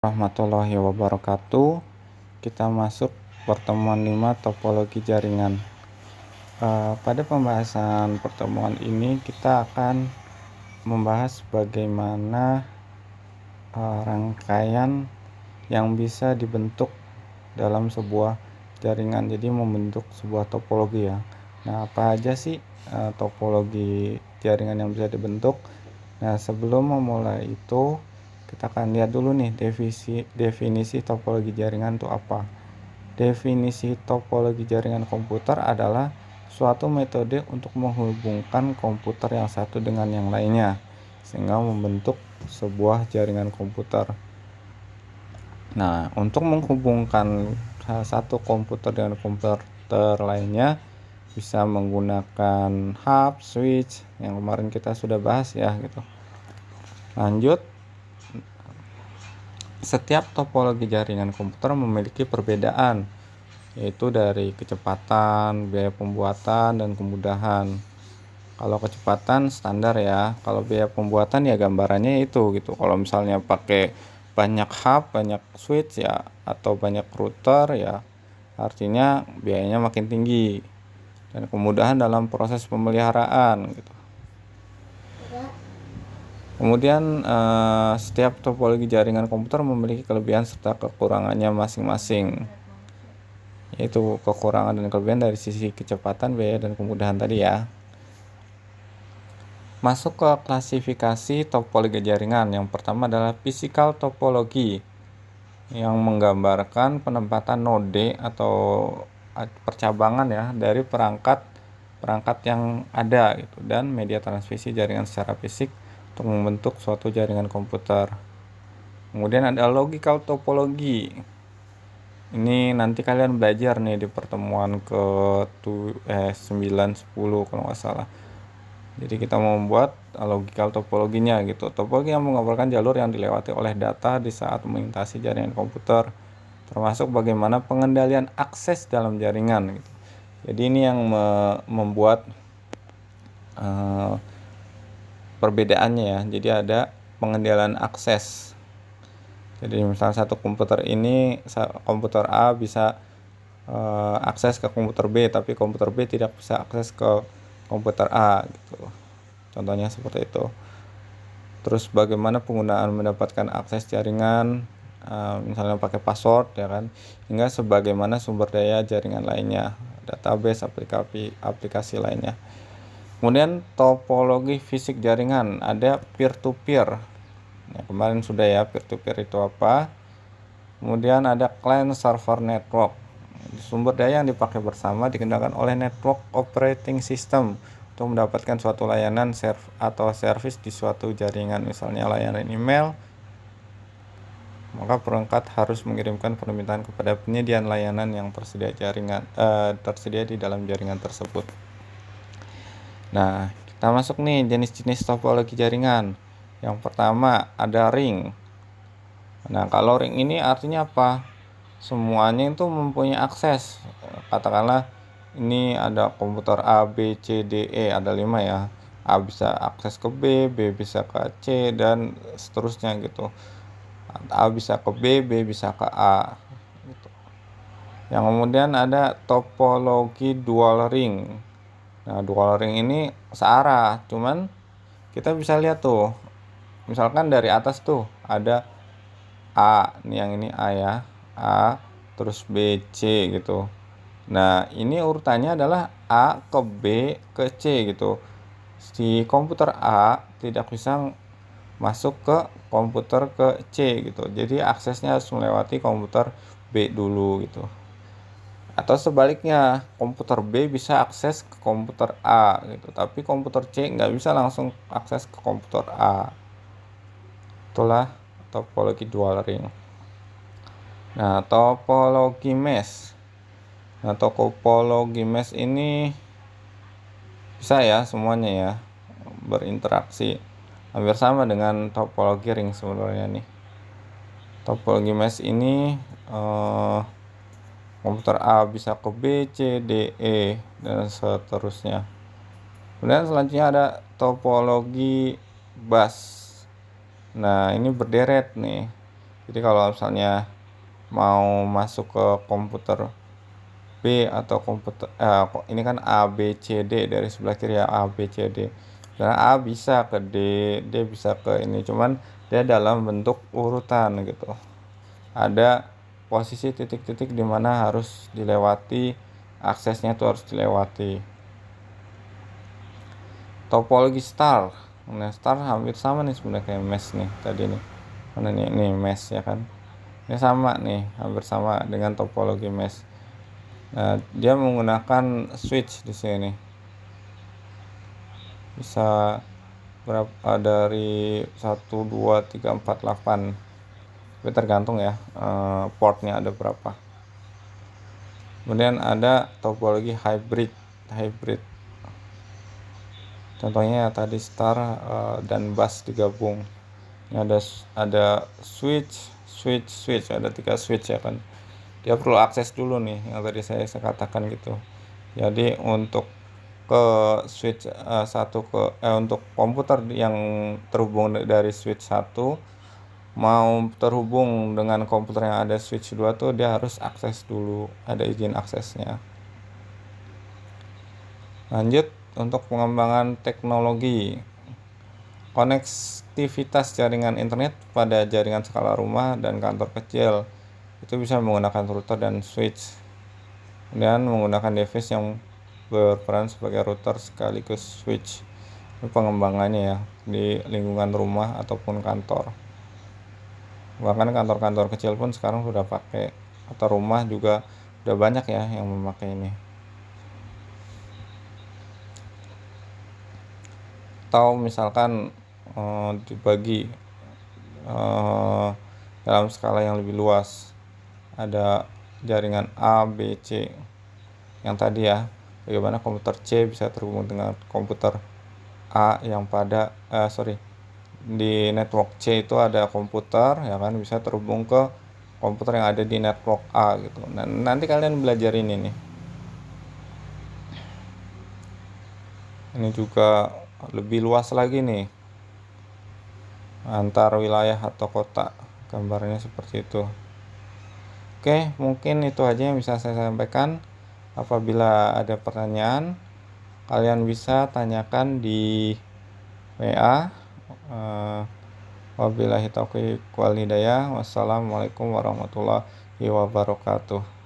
Warahmatullahi wabarakatuh. Kita masuk pertemuan 5 topologi jaringan. Pada pembahasan pertemuan ini kita akan membahas bagaimana rangkaian yang bisa dibentuk dalam sebuah jaringan. Jadi membentuk sebuah topologi ya. Nah, apa aja sih topologi jaringan yang bisa dibentuk? Nah, sebelum memulai itu kita akan lihat dulu nih definisi topologi jaringan itu apa. Definisi topologi jaringan komputer adalah suatu metode untuk menghubungkan komputer yang satu dengan yang lainnya sehingga membentuk sebuah jaringan komputer. Nah, untuk menghubungkan salah satu komputer dengan komputer lainnya bisa menggunakan hub, switch yang kemarin kita sudah bahas ya gitu. Lanjut, setiap topologi jaringan komputer memiliki perbedaan, yaitu dari kecepatan, biaya pembuatan, dan kemudahan. Kalau kecepatan standar ya, kalau biaya pembuatan ya gambarannya itu gitu. Kalau misalnya pakai banyak hub, banyak switch ya, atau banyak router ya, artinya biayanya makin tinggi. Dan kemudahan dalam proses pemeliharaan gitu. Kemudian setiap topologi jaringan komputer memiliki kelebihan serta kekurangannya masing-masing. Yaitu kekurangan dan kelebihan dari sisi kecepatan, biaya, dan kemudahan tadi ya. Masuk ke klasifikasi topologi jaringan. Yang pertama adalah physical topology yang menggambarkan penempatan node atau percabangan ya dari perangkat yang ada gitu dan media transmisi jaringan secara fisik untuk membentuk suatu jaringan komputer. Kemudian ada logical topology. Ini nanti kalian belajar nih di pertemuan ke 9, 10 kalau nggak salah. Jadi kita mau membuat logical topologinya gitu. Topologi yang menggambarkan jalur yang dilewati oleh data di saat melintasi jaringan komputer, termasuk bagaimana pengendalian akses dalam jaringan gitu. Jadi ini yang membuat perbedaannya ya. Jadi ada pengendalian akses. Jadi misalnya satu komputer ini, komputer A bisa akses ke komputer B, tapi komputer B tidak bisa akses ke komputer A gitu. Contohnya seperti itu. Terus bagaimana penggunaan mendapatkan akses jaringan, misalnya pakai password ya kan, hingga sebagaimana sumber daya jaringan lainnya, database, aplikasi lainnya. Kemudian topologi fisik jaringan, ada peer to peer. Nah, kemarin sudah ya, peer to peer itu apa. Kemudian ada client server network. Sumber daya yang dipakai bersama dikendalikan oleh network operating system untuk mendapatkan suatu layanan atau service di suatu jaringan, misalnya layanan email. Maka perangkat harus mengirimkan permintaan kepada penyedia layanan yang tersedia di dalam jaringan tersebut. Nah, kita masuk nih jenis-jenis topologi jaringan. Yang pertama ada ring. Nah, kalau ring ini artinya apa? Semuanya itu mempunyai akses. Katakanlah ini ada komputer A, B, C, D, E, ada 5 ya. A bisa akses ke B, B bisa ke C, dan seterusnya gitu. A bisa ke B, B bisa ke A gitu. Yang kemudian ada topologi dual ring. Nah, dual ring ini searah, cuman kita bisa lihat tuh. Misalkan dari atas tuh ada A, nih yang ini A ya, A, terus B, C gitu. Nah, ini urutannya adalah A ke B ke C gitu. Si komputer A tidak bisa masuk ke komputer ke C gitu. Jadi aksesnya harus melewati komputer B dulu gitu. Atau sebaliknya, komputer B bisa akses ke komputer A gitu, tapi komputer C nggak bisa langsung akses ke komputer A. Itulah topologi dual ring. Nah, topologi mesh. Nah, topologi mesh ini bisa ya semuanya ya berinteraksi. Hampir sama dengan topologi ring sebenarnya nih. Topologi mesh ini komputer A bisa ke B, C, D, E, dan seterusnya. Kemudian selanjutnya ada topologi bus. Nah, ini berderet nih. Jadi kalau misalnya mau masuk ke komputer B atau komputer ini kan A B C D dari sebelah kiri ya, A B C D. Nah, A bisa ke D, D bisa ke ini, cuman dia dalam bentuk urutan gitu. Ada posisi titik-titik di mana harus dilewati, aksesnya tuh harus dilewati. Topologi star. Nah, star hampir sama nih sebenarnya kayak mesh nih tadi nih. Mana nih mesh ya kan. Ini sama nih, hampir sama dengan topologi mesh. Nah, dia menggunakan switch di sini. Bisa berapa dari 1 2 3 4 8. Tapi tergantung ya portnya ada berapa. Kemudian ada topologi hybrid. Contohnya tadi star dan bus digabung. Ini ada switch, ada 3 switch ya kan. Dia perlu akses dulu nih yang tadi saya katakan gitu. Jadi untuk ke switch untuk komputer yang terhubung dari switch 1 mau terhubung dengan komputer yang ada switch 2 tuh dia harus akses dulu, ada izin aksesnya. Lanjut untuk pengembangan teknologi. Konektivitas jaringan internet pada jaringan skala rumah dan kantor kecil itu bisa menggunakan router dan switch. Kemudian menggunakan device yang berperan sebagai router sekaligus switch. Ini pengembangannya ya di lingkungan rumah ataupun kantor. Bahkan kantor-kantor kecil pun sekarang sudah pakai, atau rumah juga udah banyak ya yang memakai ini. Atau misalkan dibagi dalam skala yang lebih luas, ada jaringan A, B, C yang tadi ya, bagaimana komputer C bisa terhubung dengan komputer A yang pada di network C itu ada komputer ya kan, bisa terhubung ke komputer yang ada di network A gitu. Nah, nanti kalian belajar ini nih. Ini juga lebih luas lagi nih, antar wilayah atau kota, gambarnya seperti itu. Oke, mungkin itu aja yang bisa saya sampaikan. Apabila ada pertanyaan, kalian bisa tanyakan di WA. Wabillahi taufiq wal hidayah. Wassalamualaikum warahmatullahi wabarakatuh.